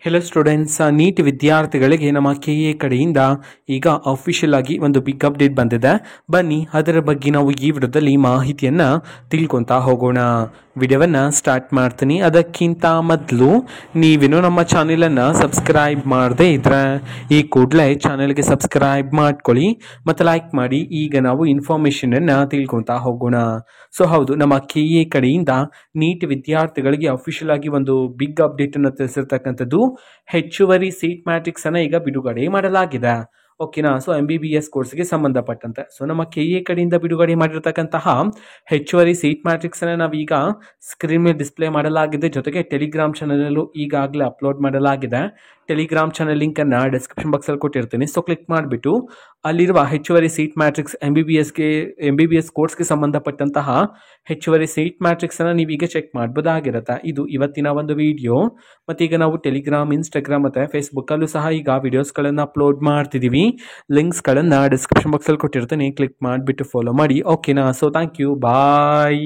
Hello students, neat ವಿದ್ಯಾರ್ಥಿಗಳಿಗೆ ನಮ್ಮ K A ಕಡೆಯಿಂದ ಈಗ ಅಫಿಷಿಯಲ್ ಆಗಿ ಒಂದು ಬಿಗ್ ಅಪ್ಡೇಟ್ ಬಂದಿದೆ. ಬನ್ನಿ ಅದರ ಬಗ್ಗೆ ನಾವು ಈ ವಿಡಿಯೋದಲ್ಲಿ ಮಾಹಿತಿಯನ್ನು ತಿಳ್ಕೊತಾ ಹೋಗೋಣ. ವಿಡಿಯೋವನ್ನು ಸ್ಟಾರ್ಟ್ ಮಾಡ್ತೀನಿ. ಅದಕ್ಕಿಂತ ಮೊದಲು ನೀವೇನು ನಮ್ಮ ಚಾನೆಲನ್ನು ಸಬ್ಸ್ಕ್ರೈಬ್ ಮಾಡದೇ ಇದ್ರೆ ಈ ಕೂಡಲೇ ಚಾನೆಲ್ಗೆ ಸಬ್ಸ್ಕ್ರೈಬ್ ಮಾಡ್ಕೊಳ್ಳಿ ಮತ್ತು ಲೈಕ್ ಮಾಡಿ. ಈಗ ನಾವು ಇನ್ಫಾರ್ಮೇಷನನ್ನು ತಿಳ್ಕೊತಾ ಹೋಗೋಣ. ಸೊ ಹೌದು, ನಮ್ಮ ಕೆ ಎ ಕಡೆಯಿಂದ ನೀಟ್ ವಿದ್ಯಾರ್ಥಿಗಳಿಗೆ ಅಫಿಷಿಯಲ್ ಆಗಿ ಒಂದು ಬಿಗ್ ಅಪ್ಡೇಟನ್ನು ತಿಳಿಸಿರ್ತಕ್ಕಂಥದ್ದು. ಹೆಚ್ಚುವರಿ ಸೀಟ್ ಮ್ಯಾಟ್ರಿಕ್ಸ್ ಅನ್ನು ಈಗ ಬಿಡುಗಡೆ ಮಾಡಲಾಗಿದೆ. ಓಕೆನಾ. ಸೊ MBBS ಕೋರ್ಸ್ಗೆ ಸಂಬಂಧಪಟ್ಟಂತೆ ಸೊ ನಮ್ಮ ಕೆ ಎ ಕಡೆಯಿಂದ ಬಿಡುಗಡೆ ಮಾಡಿರ್ತಕ್ಕಂತಹ ಹೆಚ್ಚುವರಿ ಸೀಟ್ ಮ್ಯಾಟ್ರಿಕ್ಸ್ ಅನ್ನು ನಾವೀಗ ಸ್ಕ್ರೀನ್ ಮೇಲೆ ಡಿಸ್ಪ್ಲೇ ಮಾಡಲಾಗಿದೆ. ಜೊತೆಗೆ ಟೆಲಿಗ್ರಾಮ್ ಚಾನಲಲ್ಲೂ ಈಗಾಗಲೇ ಅಪ್ಲೋಡ್ ಮಾಡಲಾಗಿದೆ. ಟೆಲಿಗ್ರಾಮ್ ಚಾನಲ್ ಲಿಂಕನ್ನು ಡಿಸ್ಕ್ರಿಪ್ಷನ್ ಬಾಕ್ಸಲ್ಲಿ ಕೊಟ್ಟಿರ್ತೀನಿ. ಸೊ ಕ್ಲಿಕ್ ಮಾಡಿಬಿಟ್ಟು ಅಲ್ಲಿರುವ ಹೆಚ್ಚುವರಿ ಸೀಟ್ ಮ್ಯಾಟ್ರಿಕ್ಸ್ MBBS ಕೋರ್ಸ್ಗೆ ಸಂಬಂಧಪಟ್ಟಂತಹ ಹೆಚ್ಚುವರಿ ಸೀಟ್ ಮ್ಯಾಟ್ರಿಕ್ಸನ್ನು ನೀವೀಗ ಚೆಕ್ ಮಾಡ್ಬೋದಾಗಿರುತ್ತೆ. ಇದು ಇವತ್ತಿನ ಒಂದು ವಿಡಿಯೋ. ಮತ್ತೀಗ ನಾವು ಟೆಲಿಗ್ರಾಮ್, ಇನ್ಸ್ಟಾಗ್ರಾಮ್ ಮತ್ತು ಫೇಸ್ಬುಕ್ಕಲ್ಲೂ ಸಹ ಈಗ ವಿಡಿಯೋಸ್ಗಳನ್ನು ಅಪ್ಲೋಡ್ ಮಾಡ್ತಿದ್ದೀವಿ. ಲಿಂಕ್ಸ್ಗಳನ್ನು ಡಿಸ್ಕ್ರಿಪ್ಷನ್ ಬಾಕ್ಸಲ್ಲಿ ಕೊಟ್ಟಿರ್ತೀನಿ. ಕ್ಲಿಕ್ ಮಾಡಿಬಿಟ್ಟು ಫಾಲೋ ಮಾಡಿ. ಓಕೆನಾ. So thank you, bye.